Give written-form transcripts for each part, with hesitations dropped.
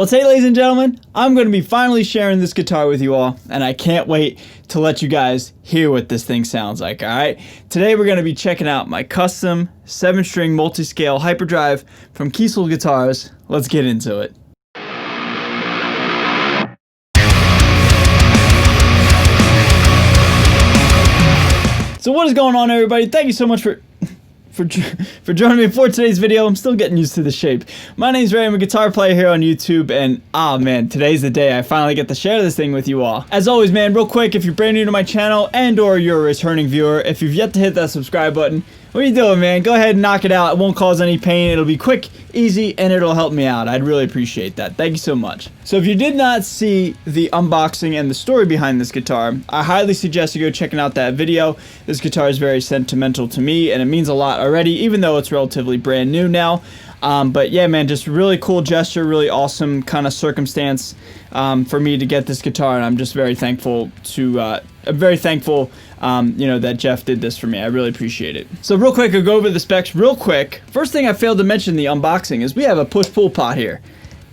Well, today, ladies and gentlemen, I'm going to be finally sharing this guitar with you all, and I can't wait to let you guys hear what this thing sounds like, alright? Today, we're going to be checking out my custom 7-string multi-scale Hyperdrive from Kiesel Guitars. Let's get into it. So what is going on, everybody? Thank you so much for joining me for today's video. I'm still getting used to the shape. My name's Ray. I'm a guitar player here on YouTube, and man, today's the day I finally get to share this thing with you all. As always, man, real quick, if you're brand new to my channel and or you're a returning viewer, if you've yet to hit that subscribe button, what are you doing, man? Go ahead and knock it out. It won't cause any pain. It'll be quick, easy, and it'll help me out. I'd really appreciate that. Thank you so much. So if you did not see the unboxing and the story behind this guitar, I highly suggest you go checking out that video. This guitar is very sentimental to me, and it means a lot already, even though it's relatively brand new now. But yeah, man, just really cool gesture, really awesome kind of circumstance for me to get this guitar, and I'm just very thankful to, you know, that Jeff did this for me. I really appreciate it. So real quick, I'll go over the specs real quick. First thing I failed to mention in the unboxing is we have a push-pull pot here.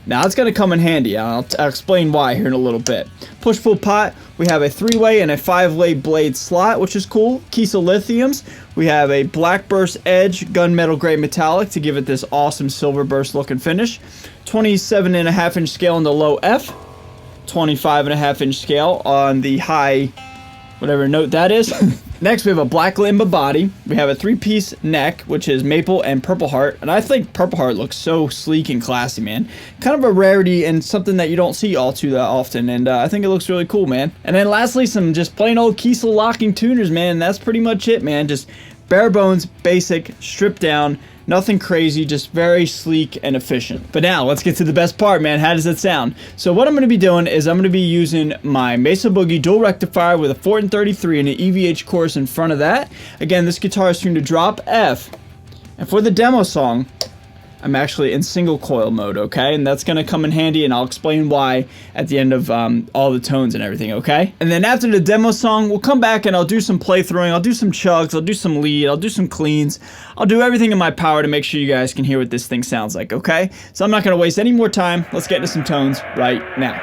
Now it's going to come in handy. I'll explain why here in a little bit. Push-pull pot, we have a 3-way and a 5-way blade slot, which is cool. Kiesel lithiums. We have a black burst edge gunmetal gray metallic to give it this awesome silver burst looking finish. 27.5-inch scale on the low F. 25.5-inch scale on the high, whatever note that is. Next, we have a black Limba body. We have a 3-piece neck, which is maple and purple heart. And I think purple heart looks so sleek and classy, man. Kind of a rarity and something that you don't see all too that often. And I think it looks really cool, man. And then lastly, some just plain old Kiesel locking tuners, man. And that's pretty much it, man. Just bare bones, basic, stripped down. Nothing crazy, just very sleek and efficient. But now, let's get to the best part, man. How does it sound? So what I'm going to be doing is I'm going to be using my Mesa Boogie dual rectifier with a Fortin 33 and an EVH chorus in front of that. Again, this guitar is tuned to drop F. And for the demo song, I'm actually in single coil mode, okay? And that's going to come in handy, and I'll explain why at the end of all the tones and everything, okay? And then after the demo song, we'll come back and I'll do some playthroughing, I'll do some chugs, I'll do some lead, I'll do some cleans. I'll do everything in my power to make sure you guys can hear what this thing sounds like, okay? So I'm not going to waste any more time. Let's get into some tones right now.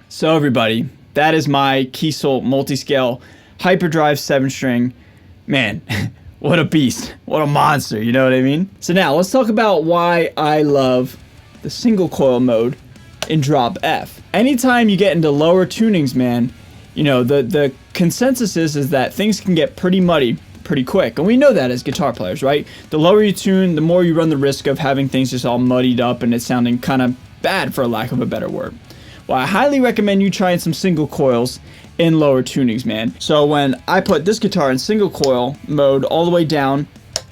So everybody, that is my Kiesel multi-scale Hyperdrive 7-string. Man, what a beast. What a monster, you know what I mean? So now, let's talk about why I love the single coil mode in drop F. Anytime you get into lower tunings, man, you know, the consensus is that things can get pretty muddy pretty quick. And we know that as guitar players, right? The lower you tune, the more you run the risk of having things just all muddied up and it sounding kind of bad, for lack of a better word. Well, I highly recommend you trying some single coils in lower tunings, man. So when I put this guitar in single coil mode all the way down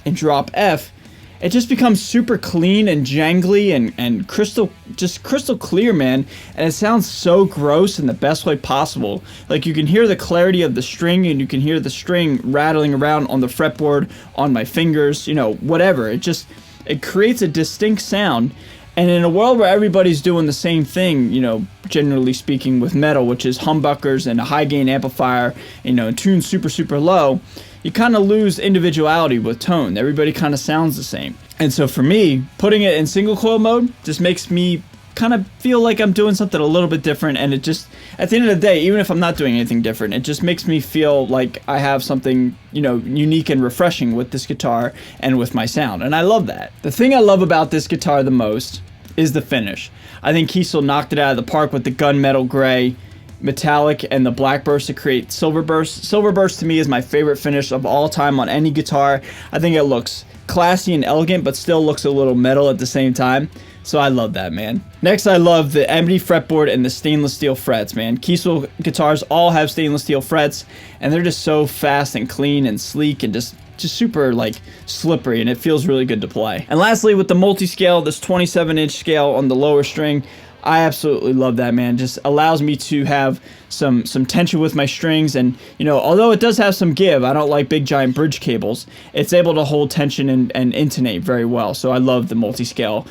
and drop F, it just becomes super clean and jangly and crystal clear, man. And it sounds so gross in the best way possible. Like, you can hear the clarity of the string, and you can hear the string rattling around on the fretboard, on my fingers, you know, whatever. It creates a distinct sound. And in a world where everybody's doing the same thing, you know, generally speaking with metal, which is humbuckers and a high gain amplifier, you know, tuned super, super low, you kind of lose individuality with tone. Everybody kind of sounds the same. And so for me, putting it in single coil mode just makes me kind of feel like I'm doing something a little bit different. And it just, at the end of the day, even if I'm not doing anything different, it just makes me feel like I have something, you know, unique and refreshing with this guitar and with my sound. And I love that. The thing I love about this guitar the most is the finish. I think Kiesel knocked it out of the park with the gunmetal gray metallic and the black burst to create silver burst. Silver burst to me is my favorite finish of all time on any guitar. I think it looks classy and elegant, but still looks a little metal at the same time. So I love that, man. Next, I love the ebony fretboard and the stainless steel frets, man. Kiesel guitars all have stainless steel frets, and they're just so fast and clean and sleek and just super like slippery, and it feels really good to play. And lastly, with the multi-scale, this 27-inch scale on the lower string, I absolutely love that, man. Just allows me to have some tension with my strings, and you know, although it does have some give, I don't like big giant bridge cables, it's able to hold tension and intonate very well. So I love the multi-scale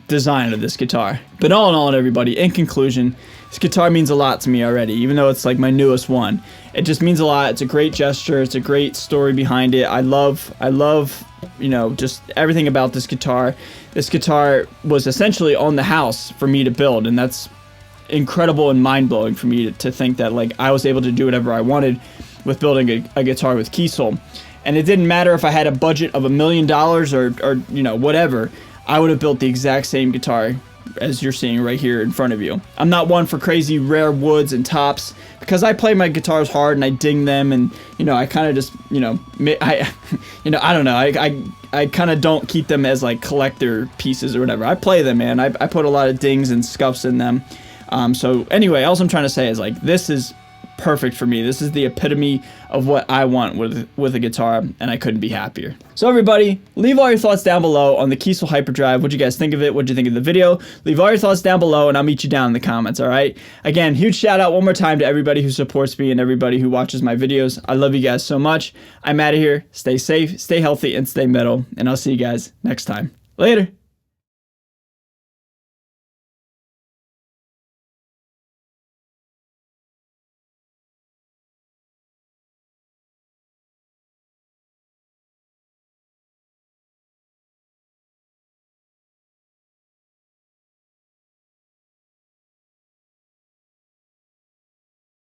design of this guitar. But all in all, everybody, in conclusion, this guitar means a lot to me already, even though it's like my newest one. It just means a lot. It's a great gesture. It's a great story behind it. I love, you know, just everything about this guitar. This guitar was essentially on the house for me to build, and that's incredible and mind-blowing for me to think that like I was able to do whatever I wanted with building a guitar with Kiesel. And it didn't matter if I had a budget of $1 million or you know, whatever. I would have built the exact same guitar as you're seeing right here in front of you. I'm not one for crazy rare woods and tops, because I play my guitars hard and I ding them, and you know, I kind of just, you know, I don't know, I kind of don't keep them as like collector pieces or whatever. I play them, man. I put a lot of dings and scuffs in them. So anyway, all I'm trying to say is like, this is perfect for me. This is the epitome of what I want with a guitar, and I couldn't be happier. So everybody, leave all your thoughts down below on the Kiesel Hyperdrive. What'd you guys think of it? What'd you think of the video? Leave all your thoughts down below, and I'll meet you down in the comments, all right? Again, huge shout out one more time to everybody who supports me and everybody who watches my videos. I love you guys so much. I'm out of here. Stay safe, stay healthy, and stay metal, and I'll see you guys next time. Later.